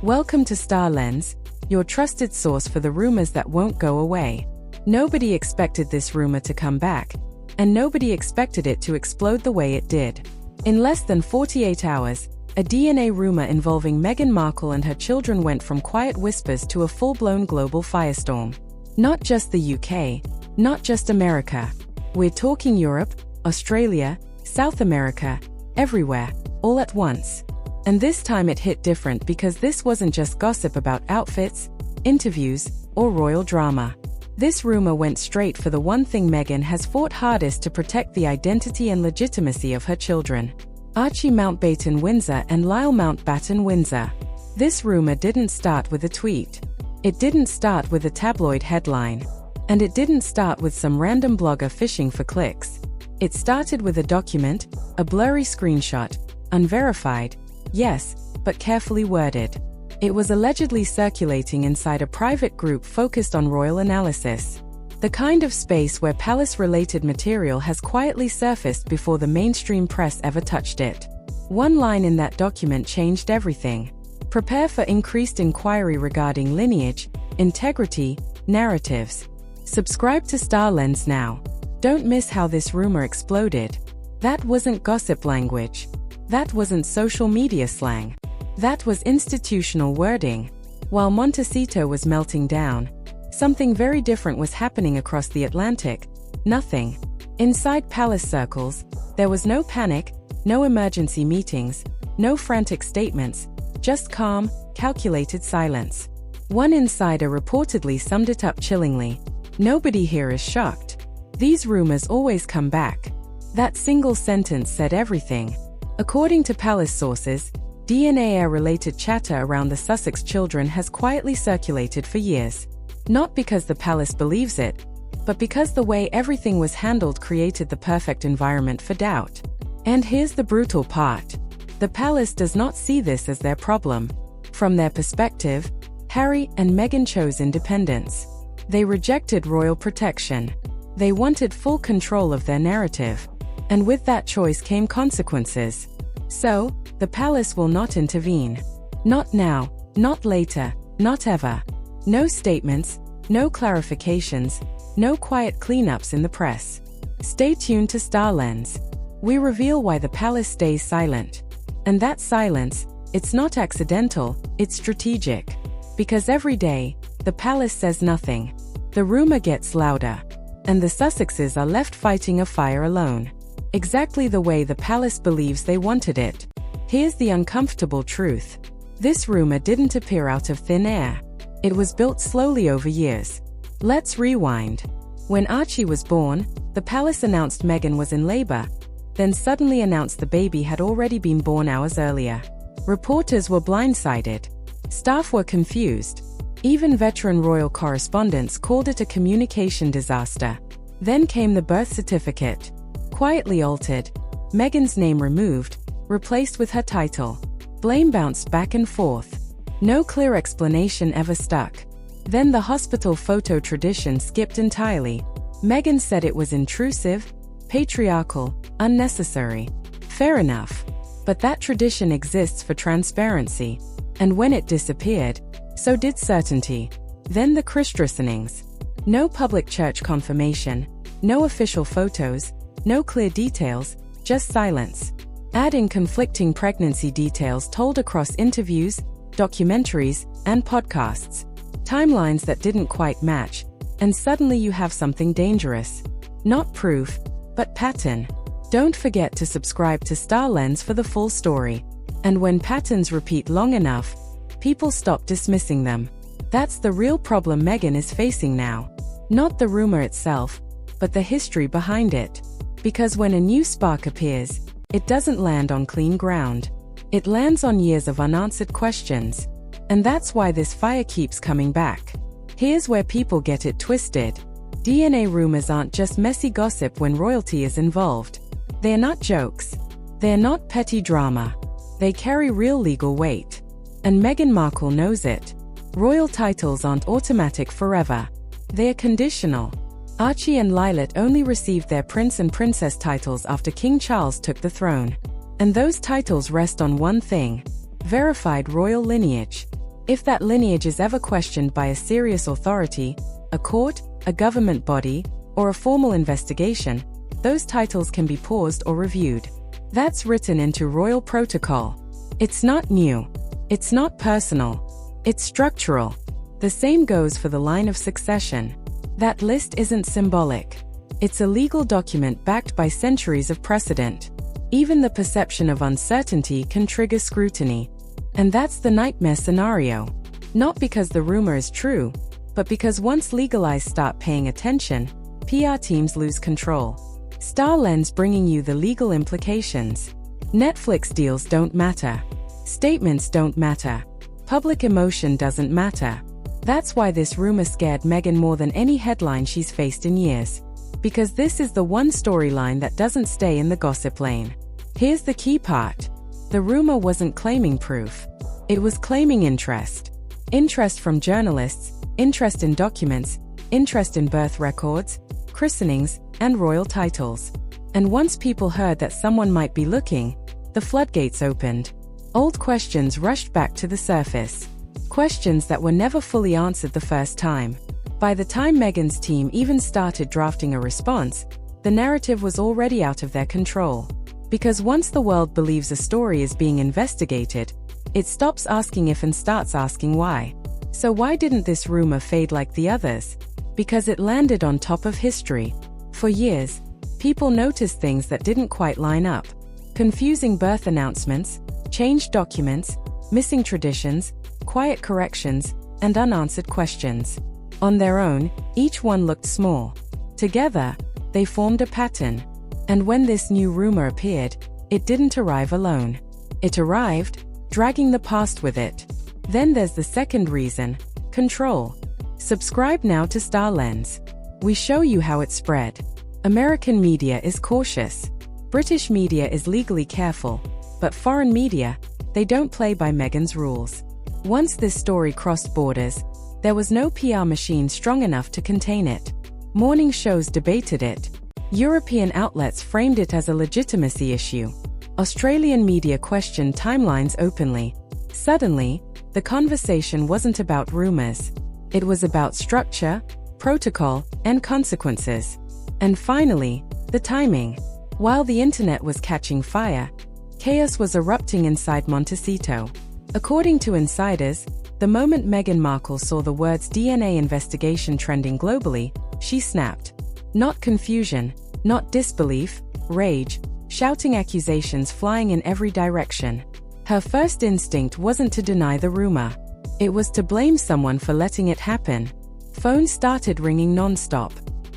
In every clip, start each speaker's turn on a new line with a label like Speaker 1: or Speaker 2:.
Speaker 1: Welcome to Star Lens, your trusted source for the rumors that won't go away. Nobody expected this rumor to come back, and nobody expected it to explode the way it did. In less than 48 hours, a DNA rumor involving Meghan Markle and her children went from quiet whispers to a full-blown global firestorm. Not just the UK, not just America. We're talking Europe, Australia, South America, everywhere, all at once. And this time it hit different because this wasn't just gossip about outfits, interviews, or royal drama. This rumor went straight for the one thing Meghan has fought hardest to protect: the identity and legitimacy of her children. Archie Mountbatten Windsor and Lyle Mountbatten Windsor. This rumor didn't start with a tweet. It didn't start with a tabloid headline. And it didn't start with some random blogger fishing for clicks. It started with a document, a blurry screenshot, unverified, yes, but carefully worded. It was allegedly circulating inside a private group focused on royal analysis. The kind of space where palace-related material has quietly surfaced before the mainstream press ever touched it. One line in that document changed everything. Prepare for increased inquiry regarding lineage, integrity, narratives. Subscribe to Star Lens now. Don't miss how this rumor exploded. That wasn't gossip language. That wasn't social media slang. That was institutional wording. While Montecito was melting down, something very different was happening across the Atlantic. Nothing. Inside palace circles, there was no panic, no emergency meetings, no frantic statements, just calm, calculated silence. One insider reportedly summed it up chillingly. Nobody here is shocked. These rumors always come back. That single sentence said everything. According to palace sources, DNA-related chatter around the Sussex children has quietly circulated for years. Not because the palace believes it, but because the way everything was handled created the perfect environment for doubt. And here's the brutal part. The palace does not see this as their problem. From their perspective, Harry and Meghan chose independence. They rejected royal protection. They wanted full control of their narrative. And with that choice came consequences. So, the palace will not intervene. Not now, not later, not ever. No statements, no clarifications, no quiet cleanups in the press. Stay tuned to Star Lens. We reveal why the palace stays silent. And that silence, it's not accidental, it's strategic. Because every day, the palace says nothing. The rumor gets louder. And the Sussexes are left fighting a fire alone. Exactly the way the palace believes they wanted it. Here's the uncomfortable truth. This rumor didn't appear out of thin air. It was built slowly over years. Let's rewind. When Archie was born, the palace announced Meghan was in labor, then suddenly announced the baby had already been born hours earlier. Reporters were blindsided. Staff were confused. Even veteran royal correspondents called it a communication disaster. Then came the birth certificate. Quietly altered, Meghan's name removed, replaced with her title. Blame bounced back and forth. No clear explanation ever stuck. Then the hospital photo tradition skipped entirely. Meghan said it was intrusive, patriarchal, unnecessary. Fair enough. But that tradition exists for transparency. And when it disappeared, so did certainty. Then the christenings. No public church confirmation, no official photos, no clear details, just silence. Add in conflicting pregnancy details told across interviews, documentaries, and podcasts. Timelines that didn't quite match, and suddenly you have something dangerous. Not proof, but pattern. Don't forget to subscribe to Star Lens for the full story. And when patterns repeat long enough, people stop dismissing them. That's the real problem Meghan is facing now. Not the rumor itself, but the history behind it. Because when a new spark appears, it doesn't land on clean ground. It lands on years of unanswered questions. And that's why this fire keeps coming back. Here's where people get it twisted. DNA rumors aren't just messy gossip when royalty is involved. They're not jokes. They're not petty drama. They carry real legal weight. And Meghan Markle knows it. Royal titles aren't automatic forever. They're conditional. Archie and Lilibet only received their prince and princess titles after King Charles took the throne. And those titles rest on one thing: verified royal lineage. If that lineage is ever questioned by a serious authority, a court, a government body, or a formal investigation, those titles can be paused or reviewed. That's written into royal protocol. It's not new. It's not personal. It's structural. The same goes for the line of succession. That list isn't symbolic. It's a legal document backed by centuries of precedent. Even the perception of uncertainty can trigger scrutiny. And that's the nightmare scenario. Not because the rumor is true, but because once legal eyes start paying attention, PR teams lose control. Star Lens bringing you the legal implications. Netflix deals don't matter. Statements don't matter. Public emotion doesn't matter. That's why this rumor scared Meghan more than any headline she's faced in years. Because this is the one storyline that doesn't stay in the gossip lane. Here's the key part. The rumor wasn't claiming proof. It was claiming interest. Interest from journalists, interest in documents, interest in birth records, christenings, and royal titles. And once people heard that someone might be looking, the floodgates opened. Old questions rushed back to the surface. Questions that were never fully answered the first time. By the time Meghan's team even started drafting a response, the narrative was already out of their control. Because once the world believes a story is being investigated, it stops asking if and starts asking why. So why didn't this rumor fade like the others? Because it landed on top of history. For years, people noticed things that didn't quite line up. Confusing birth announcements, changed documents, missing traditions, quiet corrections, and unanswered questions. On their own, each one looked small. Together, they formed a pattern. And when this new rumor appeared, it didn't arrive alone. It arrived, dragging the past with it. Then there's the second reason: control. Subscribe now to Star Lens. We show you how it spread. American media is cautious. British media is legally careful. But foreign media, they don't play by Meghan's rules. Once this story crossed borders, there was no PR machine strong enough to contain it. Morning shows debated it. European outlets framed it as a legitimacy issue. Australian media questioned timelines openly. Suddenly, the conversation wasn't about rumors. It was about structure, protocol, and consequences. And finally, the timing. While the internet was catching fire, chaos was erupting inside Montecito. According to insiders, the moment Meghan Markle saw the words DNA investigation trending globally, she snapped. Not confusion, not disbelief, rage, shouting accusations flying in every direction. Her first instinct wasn't to deny the rumor. It was to blame someone for letting it happen. Phones started ringing non-stop.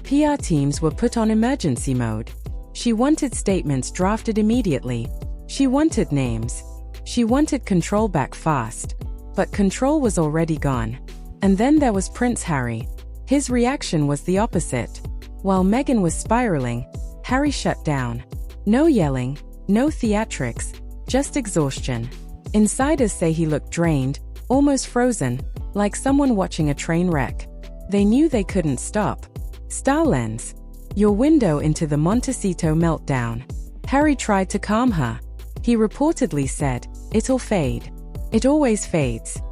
Speaker 1: PR teams were put on emergency mode. She wanted statements drafted immediately. She wanted names. She wanted control back fast. But control was already gone. And then there was Prince Harry. His reaction was the opposite. While Meghan was spiraling, Harry shut down. No yelling, no theatrics, just exhaustion. Insiders say he looked drained, almost frozen, like someone watching a train wreck. They knew they couldn't stop. Star Lens. Your window into the Montecito meltdown. Harry tried to calm her. He reportedly said, "It'll fade. It always fades."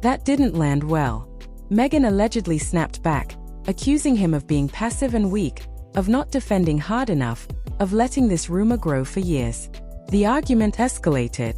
Speaker 1: That didn't land well. Meghan allegedly snapped back, accusing him of being passive and weak, of not defending hard enough, of letting this rumor grow for years. The argument escalated.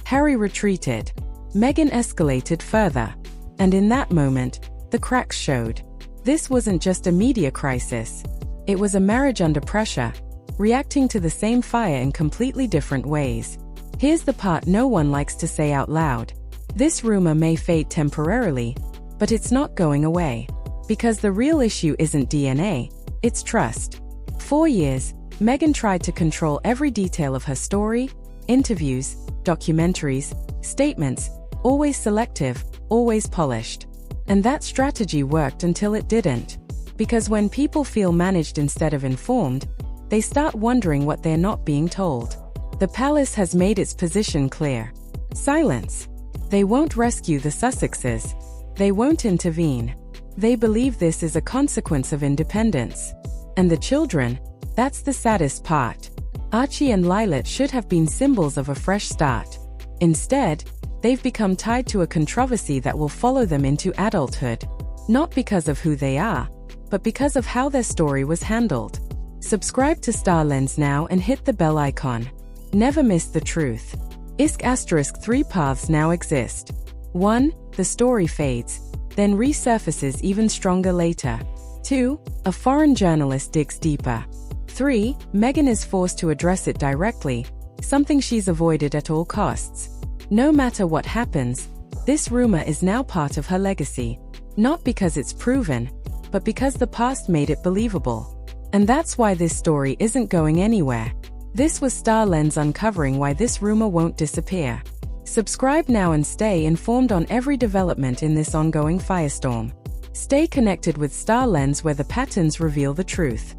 Speaker 1: Harry retreated. Meghan escalated further. And in that moment, the cracks showed. This wasn't just a media crisis. It was a marriage under pressure, reacting to the same fire in completely different ways. Here's the part no one likes to say out loud. This rumor may fade temporarily, but it's not going away. Because the real issue isn't DNA, it's trust. For years, Meghan tried to control every detail of her story: interviews, documentaries, statements, always selective, always polished. And that strategy worked until it didn't. Because when people feel managed instead of informed, they start wondering what they're not being told. The palace has made its position clear. Silence. They won't rescue the Sussexes. They won't intervene. They believe this is a consequence of independence. And the children, that's the saddest part. Archie and Lilibet should have been symbols of a fresh start. Instead, they've become tied to a controversy that will follow them into adulthood. Not because of who they are, but because of how their story was handled. Subscribe to Star Lens now and hit the bell icon. Never miss the truth. Three paths now exist. 1. The story fades, then resurfaces even stronger later. 2. A foreign journalist digs deeper. 3. Meghan is forced to address it directly, something she's avoided at all costs. No matter what happens, this rumor is now part of her legacy. Not because it's proven, but because the past made it believable. And that's why this story isn't going anywhere. This was Star Lens uncovering why this rumor won't disappear. Subscribe now and stay informed on every development in this ongoing firestorm. Stay connected with Star Lens, where the patterns reveal the truth.